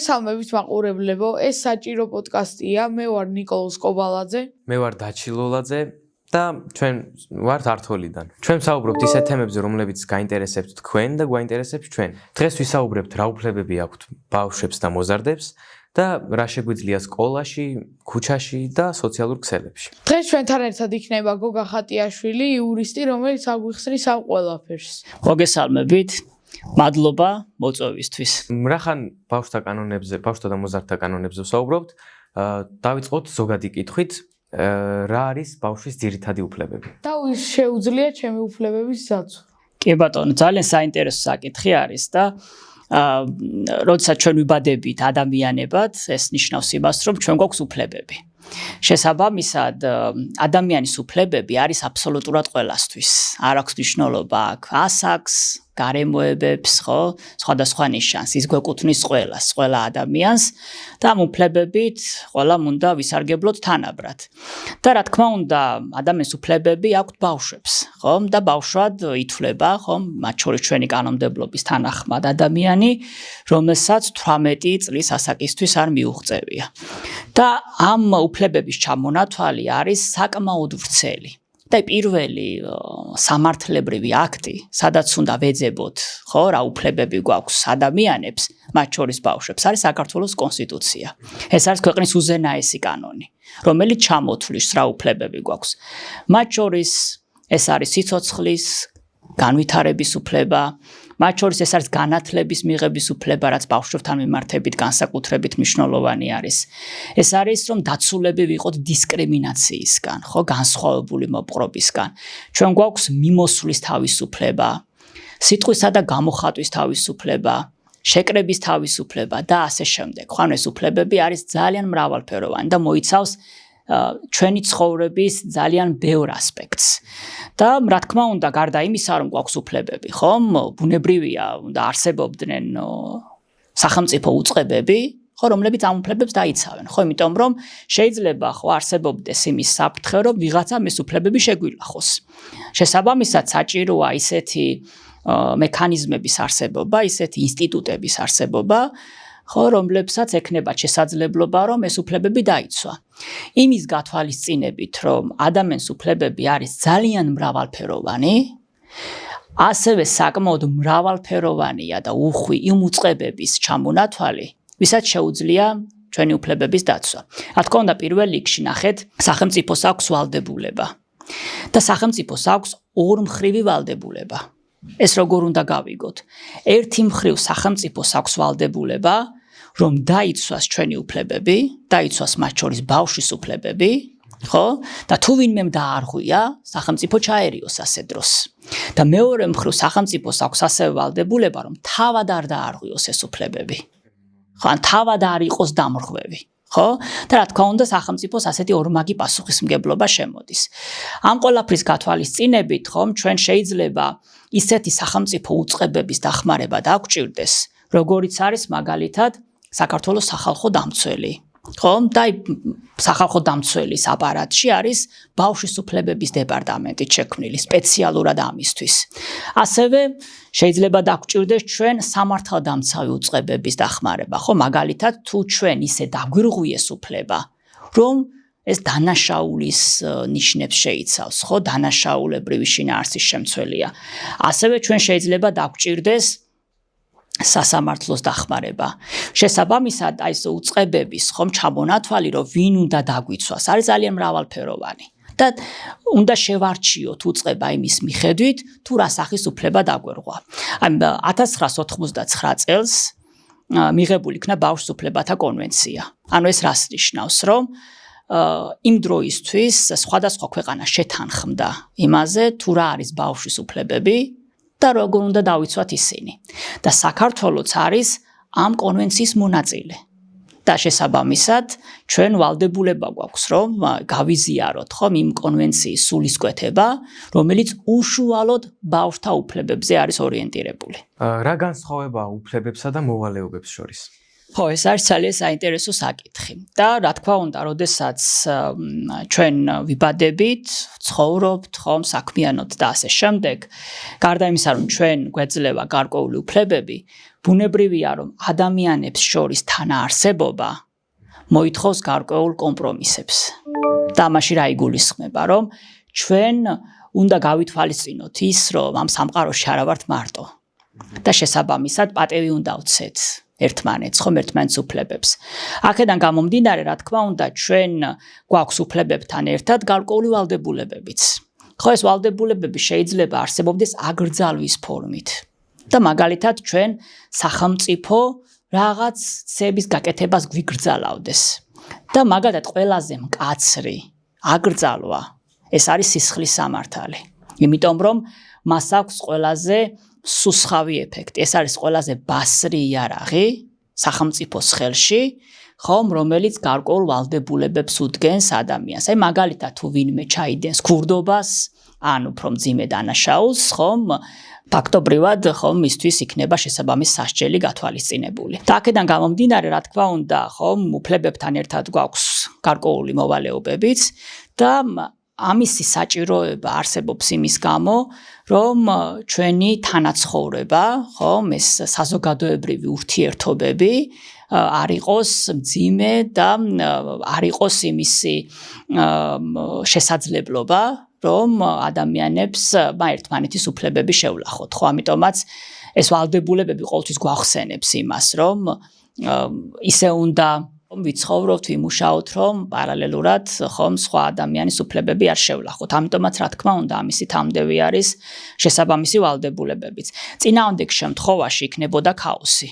მოგესალმებით მაყურებლებო, ეს საჭირო პოდკასტია, მე ვარ ნიკოლოზ კობალაძე. მე ვარ დაჩილოლაძე და ჩვენ ვართ ართოლიდან. ჩვენ ვსაუბრობთ ისეთ თემებზე, რომლებიც გაინტერესებთ თქვენ და გვაინტერესებს ჩვენ. დღეს ვისაუბრებთ რა უფლებები აქვთ ბავშვებს და მოზარდებს და რა შეგვიძლია სკოლაში, ქუჩაში და სოციალურ ქსელებში. დღეს ჩვენთან ერთად იქნება გოგა ხატიაშვილი, იურისტი, რომელიც აგვიხსნის ამ ყველაფერს. მოგესალმებით. მადლობა მოწვევისთვის. რახან ბავშვთა კანონებზე, ბავშვთა და მოზარდთა კანონებზე ვსაუბრობთ, დავიწყოთ ზოგადი კითხვით, რა არის ბავშვის ძირითადი უფლებები? და შეუძლია ჩემი უფლებების დაცვა. კი ბატონო, ძალიან საინტერესო საკითხი არის და როდესაც ჩვენ ვიბადებით ადამიანებად, ეს ნიშნავს იმას, რომ ჩვენ გვაქვს უფლებები. შესაბამისად, ადამიანის უფლებები არის აბსოლუტურად ყველასთვის. არ აქვს მნიშვნელობა აქ ასაკს, გარემოებებს, ხო, სხვადასხვა ნიშანს, ის გვეკუთვნის ყველას, ყველა ადამიანს და ამ უფლებებით ყველამ უნდა ვისარგებლოთ თანაბრად. და რა თქმა უნდა, ადამიანის უფლებები აქვთ ბავშვებს, ხო? და ბავშვად ითვლება, ხო, მათ შორის ჩვენი კანონმდებლობის თანახმად ადამიანი, რომელსაც 18 წლის ასაკისთვის არ მიუღწევია. და ამ უფლებების ჩამონათვალი არის საკმაოდ ვრცელი. და პირველი სამართლებრივი აქტი, სადაც უნდა ვეძებოთ, ხო, რა უფლებები გვაქვს ადამიანებს, მათ შორის ბავშვებს, არის საქართველოს კონსტიტუცია. ეს არის ქვეყნის უზენაესი კანონი, რომელიც ჩამოთვლის რა უფლებები გვაქვს. მათ შორის ეს არის სიცოცხლის განვითარების უფლება, მათ შორის ეს არის განათლების მიღების უფლება, რაც ბავშვებთან მიმართებით განსაკუთრებით მნიშვნელოვანი არის. ეს არის, რომ დაცულები ვიყოთ დისკრიმინაციისგან, ხო, განსხვავებული მოპყრობისგან. ჩვენ გვაქვს მიმოსვლის თავისუფლება, სიტყვისა და გამოხატვის თავისუფლება, შეკრების თავისუფლება და ასე შემდეგ. ხო, ეს უფლებები არის ძალიან მრავალფეროვანი და მოიცავს ჩვენი ცხოვრების ძალიან ბევრ ასპექტს. და რა თქმა უნდა, გარდა იმისა, რომ გვაქვს უფლებები, ხომ, ბუნებრივია, უნდა არსებობდნენ სახელმწიფო უწყებები, ხო, რომლებიც ამ უფლებებს დაიცავენ, ხო, იმიტომ რომ შეიძლება ხო არსებობდეს იმის საფრთხე, რომ ვიღაცამ ეს უფლებები შეგვილახოს. შესაბამისად, საჭიროა ისეთი მექანიზმების არსებობა, ისეთი ინსტიტუტების არსებობა, ხო, რომლებსაც ექნება შესაძლებლობა, რომ ეს უფლებები დაიცვა. იმის გათვალისწინებით, რომ ადამიანის უფლებები არის ძალიან მრავალფეროვანი, ასევე საკმაოდ მრავალფეროვანია და უხვი იმ უწყებების ჩამონათვალი, ვისაც შეუძლია ჩვენი უფლებების დაცვა. რა თქმა უნდა, პირველ რიგში ნახეთ, სახელმწიფოს აქვს ვალდებულება და სახელმწიფოს აქვს ორმხრივი ვალდებულება. ეს როგორ უნდა გავიგოთ? ერთი მხრივ სახელმწიფოს აქვს ვალდებულება, რომ დაიცვას ჩვენი უფლებები, დაიცვას მათ შორის ბავშვის უფლებები, ხო? და თუ ვინმემ დაარღვია, სახელმწიფო ჩაერიოს ასე დროს. და მეორე მხრივ სახელმწიფოს აქვს ასევე ვალდებულება, რომ თავად არ დაარღვიოს ეს უფლებები. ხო, ან თავად არ იყოს დამრღვევი. ხო? და რა თქმა უნდა, სახელმწიფოს ასეთი ორმაგი პასუხისმგებლობა შემოდის. ამ ყველაფრის გათვალისწინებით, ხომ, ჩვენ შეიძლება ისეთი სახელმწიფო უწყებების დახმარება დაგვჭირდეს, როგორიც არის მაგალითად საქართველოს სახალხო დამცველი. ხო? და სახალხო დამცველის აპარატში არის ბავშვის უფლებების დეპარტამენტი შექმნილი სპეციალურად ამისთვის. ასევე შეიძლება დაგვჭირდეს ჩვენ სამართალდამცავი უწყებების დახმარება, ხო, მაგალითად თუ ჩვენ ისე დაგვირღვიეს უფლება, რომ ეს დანაშაულის ნიშნებს შეიცავს, ხო, დანაშაულებრივი შინაარსის შემცველია. ასევე ჩვენ შეიძლება დაგვჭირდეს სასამართლოს დახმარება. შესაბამისად, აი ეს უწყებების ხომ ჩამონათვალი, რომ ვინ უნდა დაგვიცვას, არის ძალიან მრავალფეროვანი. და უნდა შევარჩიოთ უწყება იმის მიხედვით, თუ რა სახის უფლება დაგვერღვა. აი 1989 წელს მიღებული იქნა ბავშვის უფლებათა კონვენცია. ანუ ეს რას ნიშნავს, რომ იმ დროისთვის სხვადასხვა ქვეყანა შეთანხმდა იმაზე, თუ რა არის ბავშვის უფლებები და როგორ უნდა დავიცვათ ისინი. და საქართველოც არის ამ კონვენციის მონაწილე. და შესაბამისად ჩვენ ვალდებულება გვაქვს რომ გავიზიაროთ ხომ იმ კონვენციის სულისკვეთება, რომელიც უშუალოდ ბავშვთა უფლებებზე არის ორიენტირებული. რა განსხვავებაა უფლებებსა და მოვალეობებს შორის? ხო, ეს არის ძალიან საინტერესო საკითხი. და რა თქმა უნდა, როდესაც ჩვენ ვიბადებით, ცხოვრობთ, ხომ, საქმიანობთ და ასე შემდეგ, გარდა იმისა, რომ ჩვენ გვეძლევა გარკვეული უფლებები, ბუნებრივია, რომ ადამიანებს შორის თანაარსებობა მოითხოვს გარკვეულ კომპრომისებს. და ამაში რა იგულისხმება, რომ ჩვენ უნდა გავითვალისწინოთ ის, რომ ამ სამყაროში არა ვართ მარტო. და შესაბამისად პატევი უნდა ვცეთ ერთმანეთს, ხომ ერთმანეთს უფლებებს. აქედან გამომდინარე, რა თქმა უნდა, ჩვენ გვაქვს უფლებებთან ერთად გარკვეული ვალდებულებებიც. ხო, ეს ვალდებულებები შეიძლება არსებობდეს აკრძალვის ფორმით. და მაგალითად ჩვენ სახელმწიფო რაღაც ცების გაკეთებას გვიგრძალავდეს. და მაგალითად ყველაზე მკაცრი აკრძალვა ეს არის სისხლის სამართალი. იმიტომ რომ მას აქვს ყველაზე სუსხავი ეფექტი. ეს არის ყველაზე ბასრი იარაღი სახელმწიფოს ხელში, ხომ, რომელიც გარკვეულ ვალდებულებებს უდგენს ადამიანს. აი მაგალითად თუ ვინმე ჩაიდენს ქურდობას, ან უფრო მძიმე დანაშაულს, ხომ, ფაქტობრივად ხომ მისთვის იქნება შესაბამის სასჯელი გათვალისწინებული. და აქედან გამომდინარე, რა თქმა უნდა, ხომ, უფლებებთან ერთად გვაქვს გარკვეული მოვალეობებიც და ამისი საჭიროება არსებობს იმის გამო, რომ ჩვენი თანაცხოვრება, ხომ, ეს საზოგადოებრივი ურთიერთობები არ იყოს მძიმე და არ იყოს იმისი შესაძლებლობა, რომ ადამიანებს ერთმანეთის უფლებები შევლახოთ. ხო, ამიტომაც ეს ვალდებულებები ყოველთვის გვახსენებს იმას, რომ ისე უნდა ვიცხოვროთ, ვიმუშაოთ, რომ პარალელურად ხომ სხვა ადამიანის უფლებები არ შევლახოთ. ამიტომაც რა თქმა უნდა, ამისი თამდევი არის შესაბამისი ვალდებულებებიც. წინააღმდეგ შემთხვევაში იქნებოდა ქაოსი.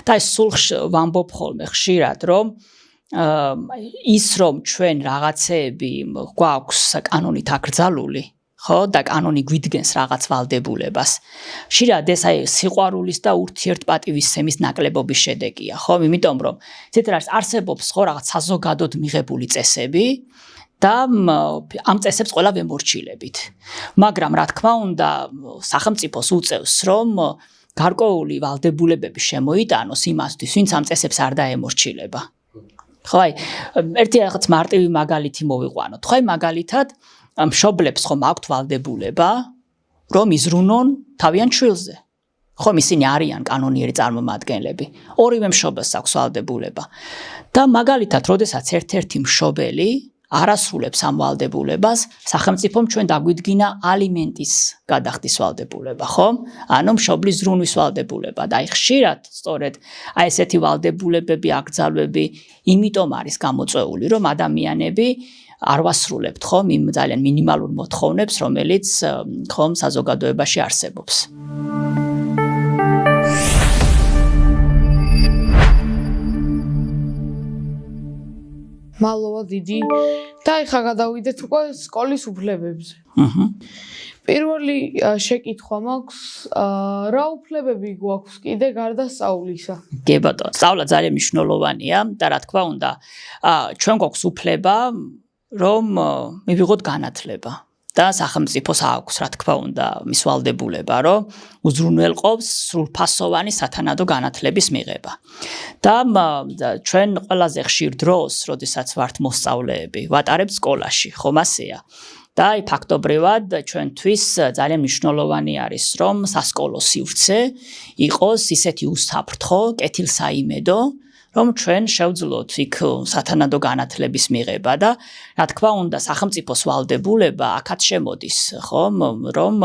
და ეს სულ ვამბობ ხოლმე ხშირად, რომ ის რომ ჩვენ რაღაცეები გვაქვს კანონით აკრძალული, ხო, და კანონი გვიდგენს რაღაც ვალდებულებას. ხშირად ეს აი სიყვარულის და ურთიერთპატივისცემის ნაკლებობის შედეგია, ხო, იმიტომ რომ ცეთ რა არსებობს ხო რაღაც საზოგადოდ მიღებული წესები და ამ წესებს ყველა ვემორჩილებით. მაგრამ რა თქმა უნდა, სახელმწიფოს უწევს, რომ გარკვეული ვალდებულებები შემოიტანოს იმასთვის, ვინც ამ წესებს არ დაემორჩილება. ხო, აი, ერთი რაღაც მარტივი მაგალითი მოვიყვანოთ. ხო, აი, მაგალითად, მშობლებს ხომ აქვთ ვალდებულება, რომ იზრუნონ თავიანთ შვილზე. ხომ ისინი არიან კანონიერი წარმომადგენლები. ორივე მშობელს აქვს ვალდებულება. და მაგალითად, როდესაც ერთ-ერთი მშობელი არ ასრულებს ამ ვალდებულებას, სახელმწიფომ ჩვენ დაგვიდგინა ალიმენტის გადახდის ვალდებულება, ხო? ანუ მშობლის ზრუნვის ვალდებულება. და აი ხშირად სწორედ აი ესეთი ვალდებულებები, აკრძალვები იმიტომ არის გამოწვეული, რომ ადამიანები არ ვასრულებთ ხომ იმ ძალიან მინიმალურ მოთხოვნებს, რომელიც ხომ საზოგადოებაში არსებობს. მადლობა დიდი. და ეხლა გადავიდეთ უკვე სკოლის უფლებებზე. პირველი შეკითხვა მაქვს, რა უფლებები გვაქვს კიდე გარდა სწავლისა? კი ბატონო, სწავლა ძალიან მნიშვნელოვანია და რა თქმა უნდა, ჩვენ გვაქვს უფლება, რომ მივიღოთ განათლება. და სახელმწიფოს აქვს, რა თქმა უნდა, მის ვალდებულება, რომ უზრუნველყოფს სრულფასოვანი სათანადო განათლების მიღება. და ჩვენ ყველაზე ხშირ დროს, როდესაც ვართ მოსწავლეები, ვატარებთ სკოლაში, ხომ ასეა? და აი ფაქტობრივად ჩვენთვის ძალიან მნიშვნელოვანი არის, რომ სასკოლო სივრცე იყოს ისეთი უსაფრთხო, კეთილსაიმედო, რომ ჩვენ შევძლოთ იქ სათანადო განათლების მიღება და რა თქმა უნდა სახელმწიფოს ვალდებულება აქაც შემოდის, ხომ, რომ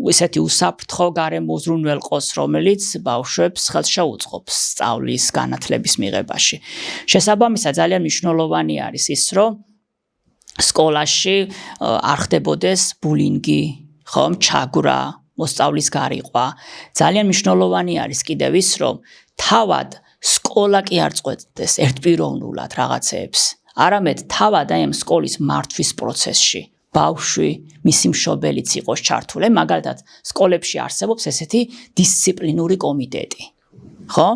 ისეთი უსაფრთხო გარემო უზრუნველყოს, რომელიც ბავშვებს ხელს შეუწყობს სწავლის განათლების მიღებაში. შესაბამისად ძალიან მნიშვნელოვანი არის ის, რომ სკოლაში არ ხდებოდეს ბულინგი, ხომ, ჩაგვრა, მოსწავლის გარიყვა. ძალიან მნიშვნელოვანი არის კიდევ ის, რომ თავად სკოლა კი არ წყვეტდეს ერთპიროვნულად რაღაცეებს, არამედ თავად აი ამ სკოლის მართვის პროცესში ბავშვი, მისი მშობელიც იყოს ჩართული. მაგალითად, სკოლებში არსებობს ესეთი დისციპლინური კომიტეტი. ხო?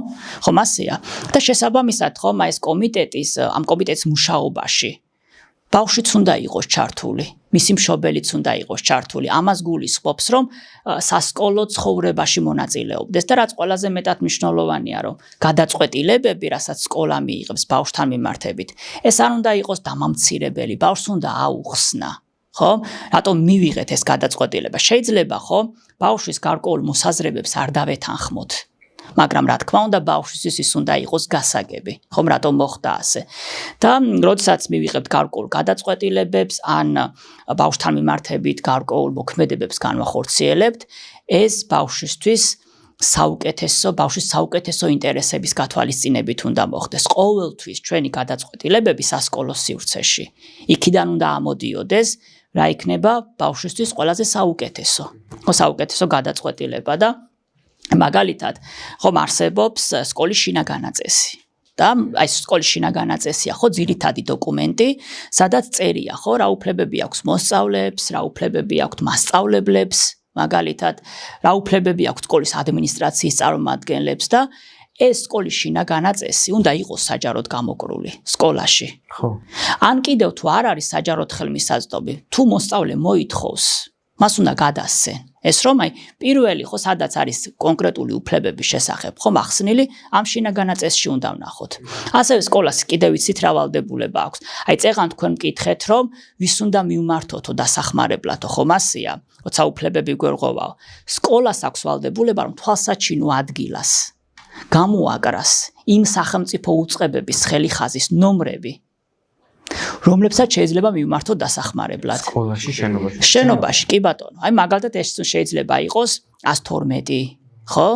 ხო, მასეა. და შესაბამისად, ხო, ეს ამ კომიტეტის მუშაობაში ბავშვიც უნდა იყოს ჩართული, მისი მშობელიც უნდა იყოს ჩართული. ამას გულისხმობს, რომ სასკოლო ცხოვრებაში მონაწილეობდეს და რაც ყველაზე მეტად მნიშვნელოვანია, რომ გადაწყვეტილებები, რასაც სკოლა მიიღებს ბავშვთან მიმართებით, ეს არ უნდა იყოს დამამცირებელი, ბავშვს უნდა აუხსნა. ხო? რატომ მივიღეთ ეს გადაწყვეტილება? შეიძლება, ხო, ბავშვის გარკვეულ მოსაზრებებს არ დავეთანხმოთ. მაგრამ რა თქმა უნდა ბავშვისთვის ის უნდა იყოს გასაგები, ხომ რატომ მოხდა ასე. და როდესაც მივიღებთ გარკვეულ გადაწყვეტილებებს ან ბავშვთან მიმართებით გარკვეულ მოქმედებებს განვახორციელებთ, ეს ბავშვისთვის ბავშვის საუკეთესო ინტერესების გათვალისწინებით უნდა მოხდეს. ყოველთვის ჩვენი გადაწყვეტილებები სასკოლო სივრცეში. იქიდან უნდა ამოდიოდეს, რა იქნება ბავშვისთვის ყველაზე საუკეთესო. საუკეთესო გადაწყვეტილება და მაგალითად, ხომ არსებობს სკოლის შინაგანაწესი. და აი სკოლის შინაგანაწესია, ხო, ძირითადი დოკუმენტი, სადაც წერია, ხო, რა უფლებები აქვს მოსწავლეებს, რა უფლებები აქვს მასწავლებლებს, მაგალითად, რა უფლებები აქვს სკოლის ადმინისტრაციის წარმომადგენლებს და ეს სკოლის შინაგანაწესი უნდა იყოს საჯაროდ გამოკრული სკოლაში. ხო. ან კიდევ თუ არ არის საჯაროდ ხელმისაწვდომი, თუ მოსწავლე მოითხოვს, მას უნდა გადასცენ. ეს რომ აი პირველი ხო სადაც არის კონკრეტული უფლებების შესახებ ხო ახსნილი ამ შინაგანაწესში უნდა ვნახოთ. ასევე სკოლას კიდევ ვიცით რა ვალდებულება აქვს. აი წეღან თქვენ მკითხეთ რომ ვის უნდა მივმართოთო დასახმარებლათო ხო მასია, როცა უფლებები გვერღვევაო. სკოლას აქვს ვალდებულება რომ თვალსაჩინო ადგილას გამოაკრას იმ სახელმწიფო უწყებების ხელიხაზის ნომრები, რომლებსაც შეიძლება მივმართოთ დასახმარებლად. სკოლაში, შენობაში. შენობაში, კი ბატონო. აი მაგალითად ეს შეიძლება იყოს 112, ხო?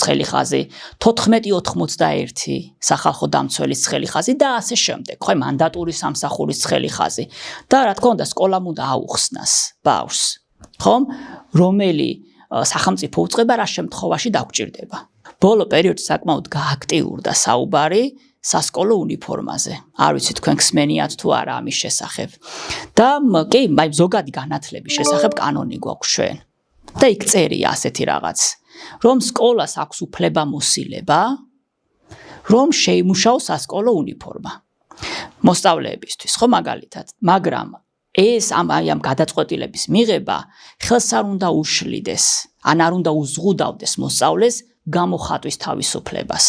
ხელიხაზი, 1481 სახალხო დამცველის ხელიხაზი და ასე შემდეგ. ხო, მანდატური სამსახურის ხელიხაზი. და რა თქმა უნდა, სკოლამ უნდა აუხსნას ბავშვს. ხო? რომელი სახელმწიფო უწყება რა შემთხვევაში დაგჭირდება. ბოლო პერიოდში საკმაოდ გააქტიურდა საუბარი სასკოლო უნიფორმაზე. არ ვიცი თქვენ ხსმენიათ თუ არა ამის შესახებ. და კი, აი ზოგადი განათლების შესახებ კანონი გვაქვს ჩვენ. და იქ წერია ასეთი რაღაც, რომ სკოლას აქვს უფლებამოსილება, რომ შეიმუშაოს სასკოლო უნიფორმა. მოსწავლეებისთვის, ხო მაგალითად, მაგრამ ეს ამ გადაწყვეტილების მიღება ხელს არ უნდა უშლიდეს, ან არ უნდა უზღუდავდეს მოსწავლეს გამოხატვის თავისუფლებას.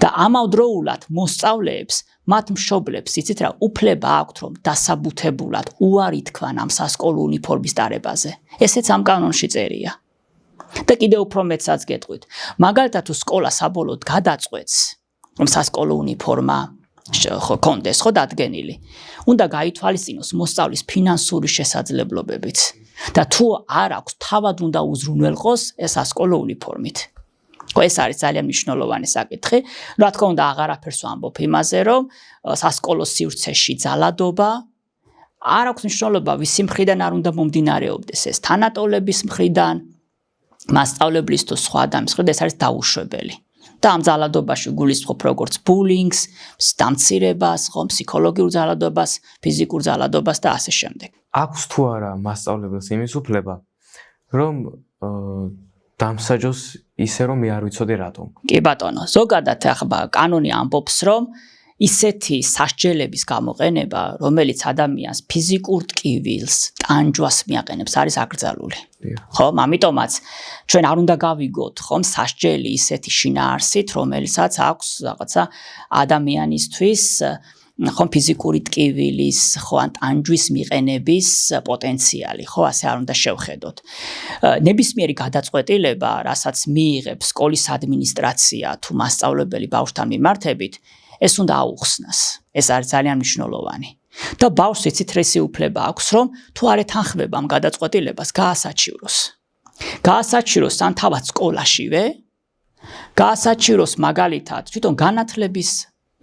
და ამავდროულად მოსწავლეებს, მათ მშობლებს, იცით რა, უფლება აქვთ რომ დასაბუთებულად უარი თქვან ამ სასკოლო უნიფორმის დარებაზე. ესეც ამ კანონში წერია. და კიდევ უფრო მეტსაც გეტყვით. მაგალითად თუ სკოლა საბოლოოდ გადაწყვეტს, რომ სასკოლო უნიფორმა კონდეს ხო დადგენილი. უნდა გაითვალისწინოს მოსწავლის ფინანსური შესაძლებლობებიც. და თუ არ აქვს, თავად უნდა უზრუნველყოს ეს სასკოლო უნიფორმით. ეს არის ძალიან მნიშვნელოვანი საკითხი. რა თქმა უნდა, აღარაფერს ვამბობ იმაზე, რომ სასკოლო სივრცეში ძალადობა არ აქვს მნიშვნელობა, ვისი მხრიდან არ უნდა მომდინარეობდეს ეს თანატოლების მხრიდან, მასწავლებლის თუ სხვა ადამიანის მხრიდან, ეს არის დაუშვებელი. და ამ ძალადობაში გულისხმობ როგორც ბულინგს, დამცირებას, ხო, ფსიქოლოგიურ ძალადობას, ფიზიკურ ძალადობას და ასე შემდეგ. აქვს თუ არა მასწავლებელს იმის უფლება, რომ დამსაჯოს ისე რომ მე არ ვიცოდე რატომ. კი ბატონო, ზოგადად ახლა კანონი ამბობს, რომ ისეთი სასჯელების გამოყენება, რომელიც ადამიანს ფიზიკურ ტკივილს, ტანჯვას მიაყენებს, არის აკრძალული. ხო, ამიტომაც ჩვენ არ უნდა გავიგოთ, ხომ, სასჯელი ისეთი შინაარსით, რომელსაც აქვს რაღაცა ადამიანისთვის ხო ფიზიკური ტკივილის, ხო ან ტანჯვის მიყენების პოტენციალი, ხო, ასე არ უნდა შევხედოთ. ნებისმიერი გადაწყვეტილება, რასაც მიიღებს სკოლის ადმინისტრაცია თუ მასწავლებელი ბავშვთან მიმართებით, ეს უნდა აუხსნას. ეს არის ძალიან მნიშვნელოვანი. და ბავშვს იცით რისი უფლება აქვს, რომ თუ არ ეთანხმება ამ გადაწყვეტილებას, გაასაჩივროს. გაასაჩივროს ან თავად სკოლაშივე, გაასაჩივროს მაგალითად თვითონ განათლების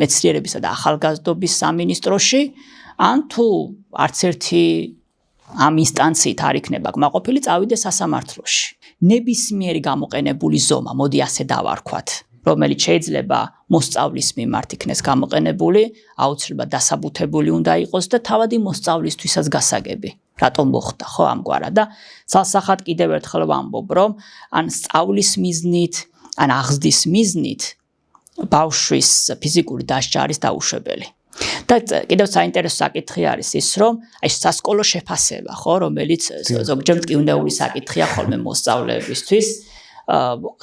მეცნიერებისა და ახალგაზრდობის სამინისტროში, ან თუ არც ერთი ამ ინსტანციით არ იქნება კმაყოფილი, წავიდეს სასამართლოში. ნებისმიერი გამოყენებული ზომა, მოდი ასე დავარქვათ, რომელიც შეიძლება მოსწავლის მიმართ იქნეს გამოყენებული, აუცილებლად დასაბუთებული უნდა იყოს და თავადი მოსწავლისთვისაც გასაგები. რატომ მოხდა, ხო, ამგვარად და სასახად კიდევ ერთხელ ვამბობ, რომ ან სწავლის მიზნით, ან აღზრდის მიზნით ბავშვის ფიზიკური დასჯა არის დაუშვებელი. და კიდევ საინტერესო საკითხი არის ის, რომ აი სასკოლო შეფასება, ხო, რომელიც ზოგჯერ მტკივნეული საკითხია ხოლმე მოსწავლეებისთვის,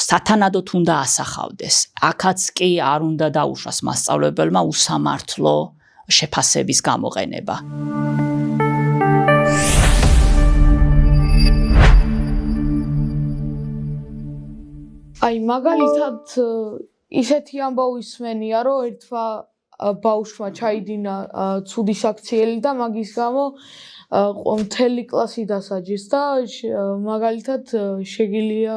სათანადოდ უნდა ასახავდეს. აქაც კი არ უნდა დაუშვას მასწავლებელმა უსამართლო შეფასების გამოყენება. აი მაგალითად ისეთი ამბავი სმენია, რომ ერთმა ბავშვმა ჩაიდინა ცუდი საქციელი და მაგის გამო მთელი კლასი დასაჯეს და მაგალითად შეგიძლია